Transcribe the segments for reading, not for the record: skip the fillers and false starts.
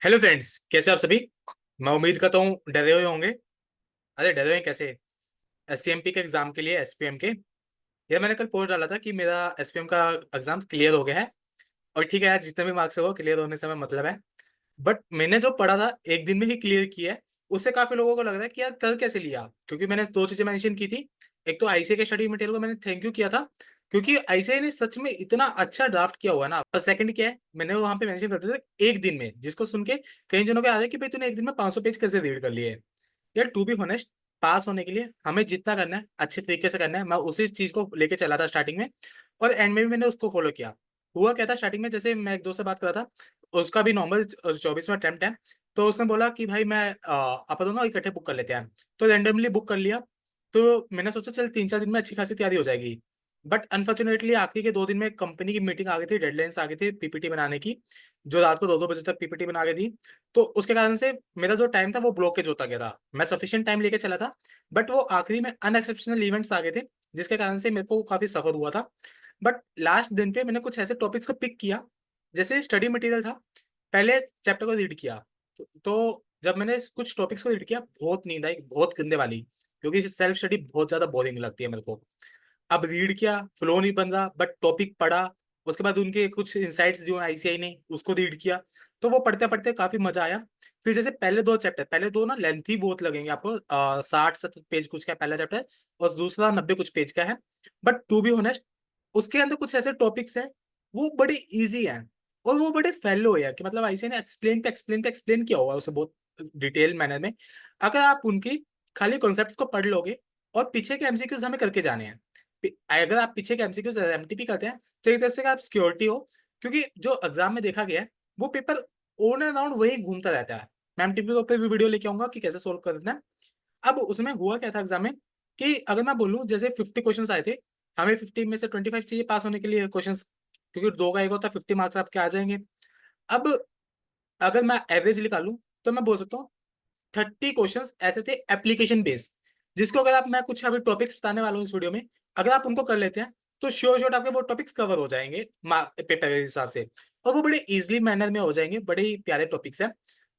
Hello friends, कैसे हो आप सभी। मैं उम्मीद करता हूँ डरे हुए होंगे। अरे डरे हुए कैसे। एससीएमपी के एग्जाम के लिए एसपीएम के, ये मैंने कल पोस्ट डाला था कि मेरा एसपीएम का एग्जाम क्लियर हो गया है। और ठीक है यार, जितने भी मार्क्स है वो क्लियर होने से हमें मतलब है। बट मैंने जो पढ़ा था एक दिन में ही क्लियर किया है। उससे काफी लोगों को लग रहा है कि यार कर कैसे लिया, क्योंकि मैंने दो चीजें मेंशन की थी। एक तो आईसीए के स्टडी मटेरियल को मैंने थैंक यू किया था, क्योंकि आईसीए ने सच में इतना अच्छा ड्राफ्ट किया हुआ है ना। और सेकंड क्या है, मैंने वहां पे मेंशन करते थे एक दिन में, जिसको सुन के कई जनों के आ रहे कि भाई तूने एक दिन में 500 पेज कैसे रीड कर लिए। यार टू बी ऑनेस्ट, पास होने के लिए हमें जितना करना है अच्छे तरीके से करना है। मैं उसी चीज को लेके चला था स्टार्टिंग में, और एंड में भी मैंने उसको फॉलो किया। हुआ क्या था स्टार्टिंग में, जैसे मैं एक दोस्त से बात कर रहा था, उसका भी नॉर्मल 24वां अटेम्प्ट है। तो उसने बोला कि भाई मैं आप दोनों इकट्ठे बुक कर लेते हैं। तो रैंडमली बुक कर लिया। तो मैंने सोचा चल 3-4 दिन में अच्छी खासी तैयारी हो जाएगी। बट अनफॉर्चुनेटली आखिरी के 2 दिन में कंपनी की मीटिंग आ गई थी, डेडलाइंस आ गई थी पीपीटी बनाने की, जो रात को 2-2 बजे तक पीपीटी बना गई थी। तो उसके कारण से मेरा जो टाइम था वो ब्लॉकेज होता गया था। मैं सफिशिएंट टाइम लेके चला था, बट वो आखिरी में अनएक्सेप्शनल इवेंट्स आ गए थे, जिसके कारण से मेरे को काफी सफर हुआ था। बट लास्ट दिन पे मैंने कुछ ऐसे टॉपिक्स को पिक किया, जैसे स्टडी मटेरियल था। पहले चैप्टर को रीड किया। तो जब मैंने कुछ टॉपिक्स को रीड किया, बहुत नींद आई, बहुत गंदे वाली, क्योंकि सेल्फ स्टडी बहुत ज्यादा बोरिंग लगती है मेरे को। अब रीड किया, फ्लो नहीं बन रहा, बट टॉपिक पढ़ा। उसके बाद उनके कुछ इंसाइट्स जो आईसीआई ने, उसको रीड किया। तो वो पढ़ते पढ़ते काफी मजा आया। फिर जैसे पहले दो चैप्टर, पहले दो ना लेंथी बहुत लगेंगे आपको, 60-70 पेज कुछ का है पहला चैप्टर, और दूसरा 90 कुछ पेज का है। बट टू बी ऑनेस्ट, उसके अंदर कुछ ऐसे टॉपिक्स हैं, वो बड़े इजी हैं, और वो बड़े फैलो है कि मतलब आईसीआई ने एक्सप्लेन किया हुआ है उसे बहुत डिटेल मैनर में। अगर आप उनकी खाली कॉन्सेप्ट्स को पढ़ लोगे, और पीछे के एमसीक्यूज हमें करके जाने हैं। अगर आप पीछे के एमसीक्यू एमटीपी करते हैं, तो एक तरफ से आप सिक्योरिटी हो, क्योंकि जो एग्जाम में देखा गया है वो पेपर ऑन एंड अराउंड वही घूमता रहता है। मैं एमटीपी के ऊपर भी वीडियो लेके आऊंगा कि कैसे सोल्व करना है। अब उसमें हुआ क्या था एग्जाम में, कि अगर मैं बोलूं जैसे 50 क्वेश्चन आए थे, हमें 50 में से 25 चाहिए पास होने के लिए क्वेश्चन, क्योंकि दो का एक होता है, 50 मार्क्स आपके आ जाएंगे। अब अगर मैं एवरेज निकालूं, तो मैं बोल सकता हूँ 30 क्वेश्चन ऐसे थे एप्लीकेशन बेस्ड, जिसको अगर आप, मैं कुछ अभी टॉपिक्स बताने वाला हूँ इस वीडियो में, अगर आप उनको कर लेते हैं, तो श्योर श्योर आपके वो टॉपिक्स कवर हो जाएंगे पेपर के हिसाब से। और वो बड़े इजीली मैनर में हो जाएंगे, बड़े ही प्यारे टॉपिक्स हैं।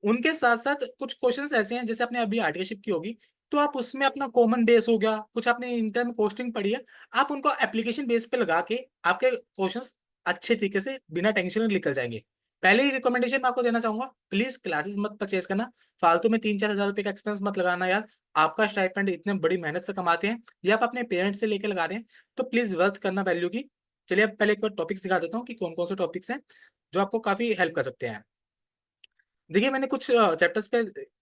उनके साथ साथ कुछ क्वेश्चंस ऐसे हैं, जैसे आपने अभी आर्टिकलशिप की होगी, तो आप उसमें अपना कॉमन बेस हो गया, कुछ आपने इंटर में कोस्टिंग पढ़ी है, आप उनको एप्लीकेशन बेस पे लगा के आपके क्वेश्चंस अच्छे तरीके से बिना टेंशन निकल जाएंगे। पहले ही रिकमेंडेशन मैं आपको देना चाहूंगा, प्लीज क्लासेस मत परचेज करना। फालतू में 3-4 हज़ार रुपए का एक्सपेंस मत लगाना यार। आपका स्टाइपेंड इतने बड़ी मेहनत से कमाते हैं, या आप अपने पेरेंट्स से लेके लगा रहे हैं, तो प्लीज वर्थ करना वैल्यू की। चलिए अब पहले एक बार टॉपिक्स दिखा देता हूँ कि कौन कौन से टॉपिक्स हैं जो आपको काफी हेल्प कर सकते हैं। देखिए मैंने कुछ चैप्टर्स पे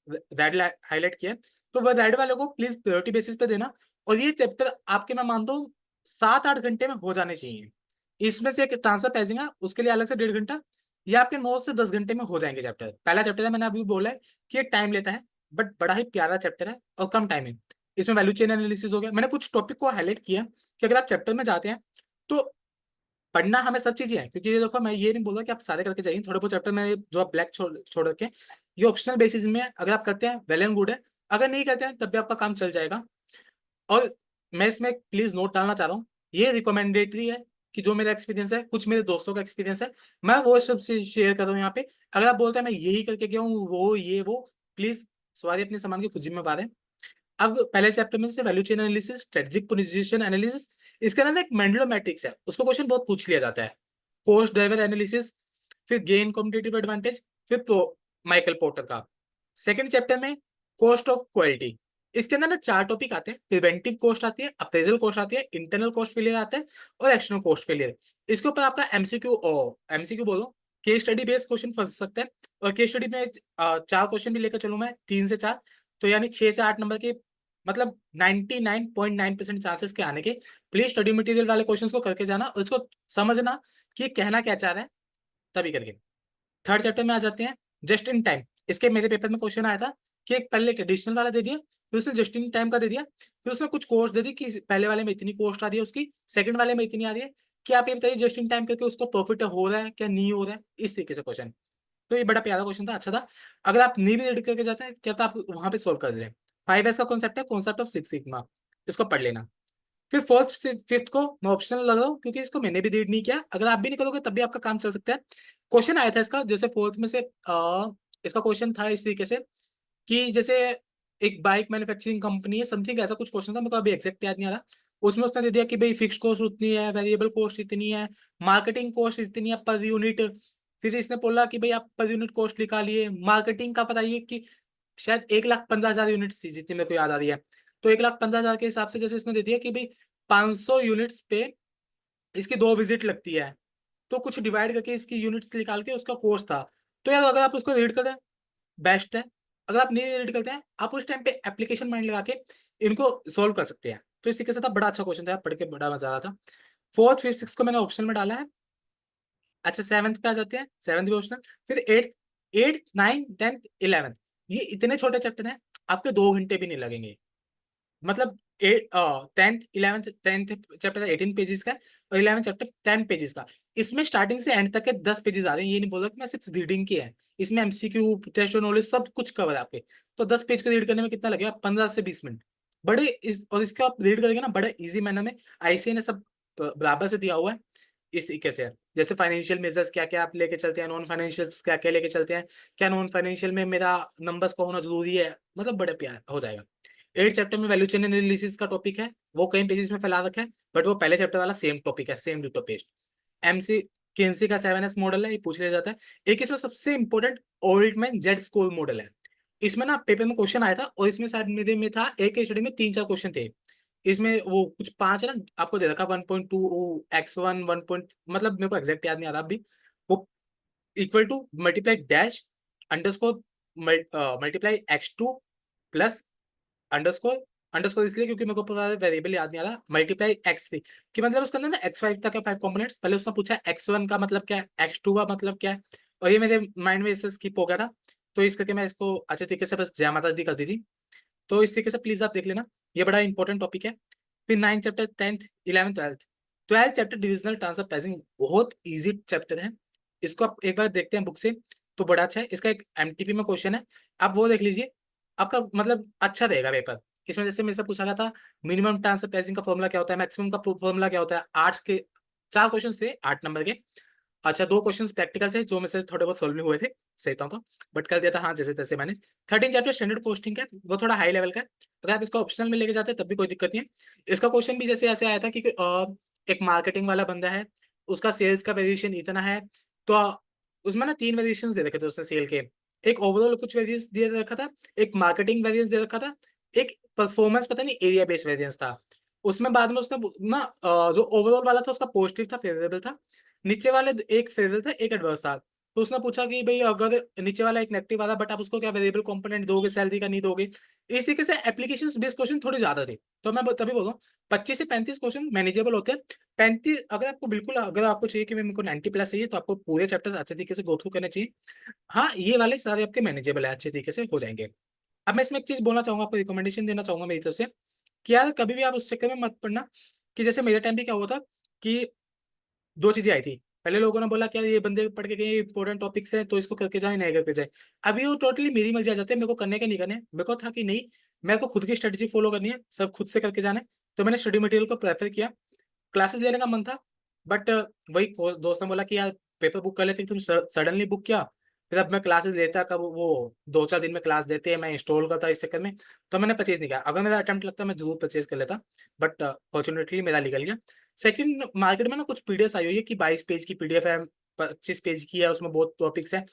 रेड हाईलाइट किया है, तो वह रेड वाले को प्लीज प्रायोरिटी बेसिस पे देना। और ये चैप्टर आपके, मैं मानता हूँ 7-8 घंटे में हो जाने चाहिए। इसमें से एक ट्रांसफर पैसिंग है, उसके लिए अलग से 1.5 घंटा, ये आपके 9 से 10 घंटे में हो जाएंगे चैप्टर। पहला चैप्टर है, मैंने अभी बोला है कि ये टाइम लेता है, बट बड़ा ही प्यारा चैप्टर है और कम टाइम है। इसमें वैल्यू चेन एनालिसिस हो गया। मैंने कुछ टॉपिक को हाईलाइट किया कि अगर आप चैप्टर में जाते हैं, तो पढ़ना हमें सब चीजें हैं, क्योंकि ये देखो मैं ये नहीं बोल रहा कि आप सारे करके जाइए, थोड़े बहुत चैप्टर में जो आप ब्लैक छोड़ रखे हैं, ये ऑप्शनल बेसिस में है। अगर आप करते हैं वेल एंड गुड है, अगर नहीं करते हैं तब भी आपका काम चल जाएगा। और मैं इसमें प्लीज नोट डालना चाह रहा हूँ, ये रिकमेंडेटरी है, कि जो मेरा एक्सपीरियंस है, कुछ मेरे दोस्तों का एक्सपीरियंस है, मैं वो सब से शेयर कर रहा हूँ यहाँ पे। अगर आप बोलते हैं मैं यही करके गया हूँ, वो ये वो, प्लीज सवारी अपने सामान की खुद जिम्मेवार है। अब पहले चैप्टर में से value chain analysis, strategic position analysis, इसके अंदर ना एक मेंडलो मैट्रिक्स है, उसको क्वेश्चन बहुत पूछ लिया जाता है। कोस्ट ड्राइवर एनालिसिस, फिर गेन कॉम्पिटिटिव एडवांटेज, फिर माइकल पोर्टर का। सेकंड चैप्टर में कॉस्ट ऑफ क्वालिटी, इसके अंदर ना 4 टॉपिक आते हैं। प्रिवेंटिव कॉस्ट आती है, अप्रेजल कॉस्ट आती है, इंटरनल कॉस्ट फेलियर आता है, और एक्सटर्नल कॉस्ट फेलियर। इसके ऊपर आपका एमसीक्यू बोलो, केस स्टडी बेस्ड क्वेश्चन फंस सकता है। और केस स्टडी में 4 क्वेश्चन भी लेकर चलूं मैं, 3 से 4, तो यानी 6 से 8 नंबर के, मतलब 99.9% चांसेस के आने के। प्लीज स्टडी मटेरियल वाले क्वेश्चंस को करके जाना, और इसको समझना कि ये कहना क्या चाह रहा है, तभी करके। थर्ड चैप्टर में आ जाते हैं जस्ट इन टाइम। इसके मेरे पेपर में क्वेश्चन आया था कि एक पहले ट्रेडिशनल वाला दे दिया, फिर उसने जस्ट इन टाइम का दे दिया, फिर उसने कुछ कोर्स दे दी कि पहले वाले में इतनी कॉस्ट आ रही है उसकी, सेकंड वाले में इतनी आ रही है, कि आप ये बताइए जस्ट इन टाइम करके उसको प्रॉफिट हो रहा है क्या नहीं हो रहा है, इस तरीके से क्वेश्चन। तो ये बड़ा प्यारा क्वेश्चन था, अच्छा था। अगर आप नहीं भी रेडी करके जाते हैं, क्या तो आप वहां पे सोल्व कर दे रहे हैं। 5S का कॉन्सेप्ट है, कॉन्सेप्ट ऑफ सिक्स सिग्मा, इसको पढ़ लेना। फिर फोर्थ से फिफ्थ को मैं ऑप्शनल लगा हूँ, क्योंकि इसको मैंने भी रीड नहीं किया। अगर आप भी नहीं करोगे तब भी आपका काम चल सकता है। क्वेश्चन आया था इसका, जैसे फोर्थ में से इसका क्वेश्चन था इस तरीके से कि जैसे एक बाइक मैन्युफैक्चरिंग कंपनी है, समथिंग ऐसा कुछ क्वेश्चन था, मेरे को अभी एग्जैक्ट याद नहीं आ रहा। उसमें उसने दे दिया कि भाई फिक्स कॉस्ट उतनी है, वेरिएबल कॉस्ट इतनी है, मार्केटिंग कॉस्ट इतनी है पर यूनिट। फिर इसने बोला कि भाई आप पर यूनिट कॉस्ट निकालिए, मार्केटिंग का बताइए कि शायद 1,15,000 यूनिट्स थी जितनी मेरे को याद आ रही है। तो 1,15,000 के हिसाब से जैसे इसने दे दिया कि भाई 500 यूनिट्स पे इसकी 2 विजिट लगती है, तो कुछ डिवाइड करके इसकी यूनिट्स निकाल के उसका कोर्स था। तो यार अगर आप उसको रीड करें बेस्ट है। अगर आप नहीं रीड करते हैं, आप उस टाइम पे एप्लीकेशन माइंड लगा के इनको सोल्व कर सकते हैं। तो इसी के साथ बड़ा अच्छा क्वेश्चन था, पढ़ के बड़ा मजा आ रहा था। फोर्थ फिफ्थ सिक्स को मैंने ऑप्शन में डाला है। अच्छा सेवंथ पे आ जाते हैं, सेवंथ भी ऑप्शनल। फिर eighth, eighth nine tenth eleventh, ये इतने छोटे चैप्टर हैं, आपके 2 घंटे भी नहीं लगेंगे। मतलब tenth eleventh, tenth chapter 18 pages का है और इलेवेंथ चैप्टर 10 पेजेस का। इसमें स्टार्टिंग से एंड तक के 10 पेजेस आ रहे हैं। ये नहीं बोल रहा कि मैं सिर्फ रीडिंग की है, इसमें एमसीक्यू टेस्ट और नॉलेज सब कुछ कवर है आपके। तो 10 पेज को रीड करने में कितना लगेगा? 15 से 20 मिनट। और इसके आप रीड करेंगे ना बड़े इजी मैनर में। आईसीए ने सब बराबर से दिया हुआ है इस तरीके से। जैसे फाइनेंशियल मेजर्स क्या क्या आप लेके चलते हैं, नॉन फाइनेंशियल क्या क्या लेके चलते हैं, क्या नॉन फाइनेंशियल में मेरा नंबर्स का होना जरूरी है, मतलब बड़े प्यार हो जाएगा। 8 चैप्टर में वैल्यू चेन एनालिसिस का टॉपिक है, वो कई पेजेस में फैला रखा है, बट वो पहले चैप्टर वाला सेम टॉपिक है, सेम डिटो पेज। एमसी केंसी का 7S मॉडल है, ये पूछ लिया जाता है। एक इसमें सबसे important Oldman Z score model है। इसमें ना पेपर में क्वेश्चन आया था, और इसमें शायद मेरे में था एक के स्टडी में 3-4 क्वेश्चन थे। इसमें वो कुछ 5 है ना आपको दे रखा, 1.2 x1 मतलब मेरे को एग्जैक्ट याद नहीं आ रहा अभी। वो equal to multiply dash underscore multiply x2 plus underscore. Underscore इसलिए क्योंकि मेरे को पता है वेरिएबल याद नहीं आ रहा, मल्टीप्लाई x3। कि मतलब उसके अंदर ना x5 तक है 5 कंपोनेंट्स। पहले उसने पूछा x1 का मतलब क्या है, x2 का मतलब क्या है, और ये मेरे माइंड में इससे स्किप हो गया था। तो इस करके मैं इसको अच्छे तरीके से बस जय माता दी कर दी थी। तो इस तरीके से प्लीज आप देख लेना, ये बड़ा इंपॉर्टेंट टॉपिक है। फिर 9 chapter 10th 11th 12th। 12th chapter divisional transfer pricing बहुत इजी चैप्टर है। इसको आप एक बार देखते हैं बुक से तो बड़ा अच्छा है। इसका एक एमटीपी में क्वेश्चन है, आप वो देख लीजिए, आपका मतलब अच्छा रहेगा पेपर। इसमें जैसे मेरे से पूछा गया था मिनिमम ट्रांसफर प्राइसिंग का फॉर्मूला क्या होता है, मैक्सिमम का फॉर्मूला क्या होता है। 4 क्वेश्चन थे 8 नंबर के। अच्छा 2 क्वेश्चन प्रैक्टिकल थे जो मेरे से थोड़े बहुत सॉल्व नहीं हुए थे, सही था तो, बट कर दिया था हाँ जैसे तैसे मैंने। 13 चैप्टर स्टैंडर्ड कॉस्टिंग का है, वो थोड़ा हाई लेवल का है। अगर आप इसको ऑप्शनल में लेके जाते हैं तब भी कोई दिक्कत नहीं है। इसका क्वेश्चन भी जैसे ऐसे आया था कि एक मार्केटिंग वाला बंदा है, उसका सेल्स का वेरिएशन इतना है। तो उसमें ना 3 वेरिएशन दे रखे थे उसने सेल के। एक ओवरऑल कुछ वेरिएंस दे रखा था, एक मार्केटिंग वेरिएंस दे रखा था, एक परफॉर्मेंस पता नहीं एरिया बेस्ड वेरिएंस था। उसमें बाद में उसने ना जो ओवरऑल वाला था उसका पॉजिटिव था, फेवरेबल था। नीचे वाले एक फेवरेबल था एक एडवर्स था। तो उसने पूछा कि भाई अगर नीचे वाला एक नेगेटिव वाला, बट आप उसको क्या वेरिएबल कंपोनेंट दोगे, सैलरी का नहीं दोगे। इस तरीके से एप्लीकेशंस बेस्ड क्वेश्चन थोड़े ज्यादा थे। तो मैं तभी बोल रहा हूँ 25 से 35 क्वेश्चन मैनेजेबल होते हैं। 35 अगर आपको बिल्कुल, अगर आपको चाहिए कि मेरे को 90+ चाहिए, तो आपको पूरे चैप्टर्स अच्छे तरीके से गो थ्रू करने चाहिए। हाँ ये वाले सारे आपके मैनेजेबल है, अच्छे तरीके से हो जाएंगे। अब मैं इसमें एक चीज बोलना चाहूंगा, आपको रिकमेंडेशन देना चाहूंगा मेरी तरफ से, कि यार कभी भी आप उस चक्कर में मत पड़ना। कि जैसे मेरे टाइम पे क्या हुआ था कि 2 चीजें आई थी। पहले लोगों ने बोला कि यार ये बंदे पढ़ के गए इंपॉर्टेंट टॉपिक्स हैं तो इसको करके जाए, नहीं करके जाए। अभी वो टोटली मेरी मर्जी आ जाते हैं, मेरे को करने के नहीं करने। मेरे को था कि नहीं, मेरे को खुद की स्ट्रेटेजी फॉलो करनी है, सब खुद से करके जाना है। तो मैंने स्टडी मटेरियल को प्रेफर किया, क्लासेस लेने का मन था। बट वही दोस्त ने बोला कि यार पेपर बुक कर लेते हैं, तुम सडनली बुक किया। फिर अब मैं क्लासेस लेता कब, वो 2-4 दिन में क्लास देते हैं, मैं इंस्टॉल करता इस चक्कर में। तो मैंने परचेज नहीं किया। अगर मेरा अटेम्प्ट लगता मैं जरूर परचेज कर लेता, बट फॉर्चुनेटली मेरा निकल गया। सेकंड, मार्केट में ना कुछ पीडीएफ आई हुई है कि 22 पेज की पीडीएफ है, 25 पेज की है, उसमें बहुत टॉपिक्स हैं।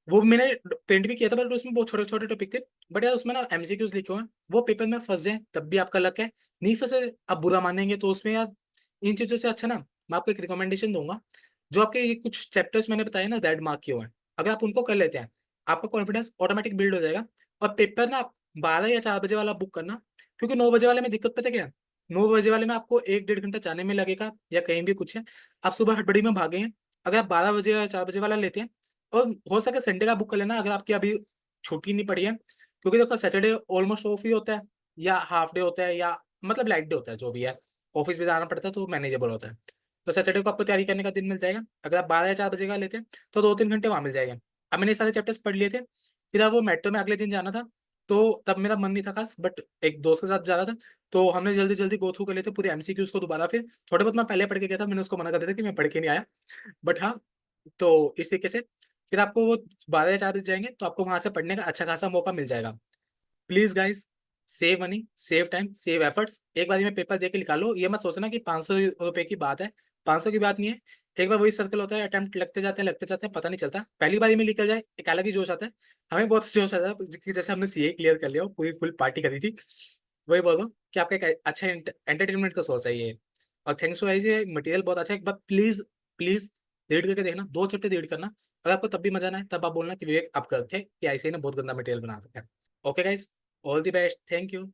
वो मैंने प्रिंट भी किया था, बट उसमें बहुत छोटे छोटे टॉपिक थे। बट यार उसमें ना एमसीक्यूज लिखे हुए हैं, वो पेपर में फंस जाए तब भी आपका लक है, नहीं फंसे आप बुरा मानेंगे तो उसमें यार इन चीजों से अच्छा ना, मैं आपको एक रिकमेंडेशन दूंगा। जो आपके ये कुछ चैप्टर्स मैंने बताए ना रेड मार्क किए हुए हैं, अगर आप उनको कर लेते हैं, आपका कॉन्फिडेंस ऑटोमेटिक बिल्ड हो जाएगा। और पेपर ना आप 12 या 4 बजे वाला बुक करना, क्योंकि 9 बजे वाले में दिक्कत पता है क्या है? 9 बजे वाले में आपको 1-1.5 घंटा जाने में लगेगा, या कहीं भी कुछ है, आप सुबह हड़बड़ी में भागे हैं। अगर आप 12 बजे या 4 बजे वाला लेते हैं, और हो सके संडे का बुक कर लेना अगर आपकी अभी छुट्टी नहीं पड़ी है, क्योंकि देखो सैटरडे ऑलमोस्ट ऑफ ही होता है, या हाफ डे होता है, या मतलब लाइट डे होता है, जो भी है ऑफिस भी जाना पड़ता है तो मैनेजेबल होता है। तो सैटरडे को आपको तैयारी करने का दिन मिल जाएगा। अगर आप 12 या 4 बजे का लेते हैं तो 2-3 घंटे वहां मिल जाएंगे। अब मैंने ये सारे चैप्टर्स पढ़ लिए थे, फिर अब वो मेट्रो में अगले दिन जाना था, तो तब मेरा मन नहीं था खास, बट एक दोस्त के साथ जा रहा था। तो हमने जल्दी जल्दी गो थ्रू कर लेते पूरे एमसीक्यूज को दोबारा। फिर थोड़े बहुत मैं पहले पढ़ के गया था, मैंने उसको मना कर दिया था कि मैं पढ़ के नहीं आया, बट हाँ। तो इस तरीके से फिर आपको वो 12 या 4 बज जाएंगे तो आपको वहां से पढ़ने का अच्छा खासा मौका मिल जाएगा। Please guys, save money, save time, save efforts. एक बार में पेपर दे के निकालो, ये मत सोचना कि 500 रुपए की बात है। 500 की बात नहीं है। एक बार वही सर्कल होता है, अटेम्प्ट लगते जाते हैं, पता नहीं चलता। पहली बार में निकल जाए एक अलग ही जोश आता है। हमें बहुत जोश आता है कि जैसे हमने सीए क्लियर कर लिया हो, पूरी फुल पार्टी करी थी। वही बोल रहा हूँ कि आपका एक अच्छा एंटरटेनमेंट का सोर्स है ये। और थैंक्स टू गाइस, ये मटेरियल बहुत अच्छा है। एक बार प्लीज प्लीज रीड करके देखना, 2 चैप्टर रीड करना। अगर आपको तब भी मजा ना है तब आप बोलना कि विवेक आप गलत थे, कि ऐसे ही ना बहुत गंदा मटेरियल बना रखा है। Okay guys, all the best, thank you.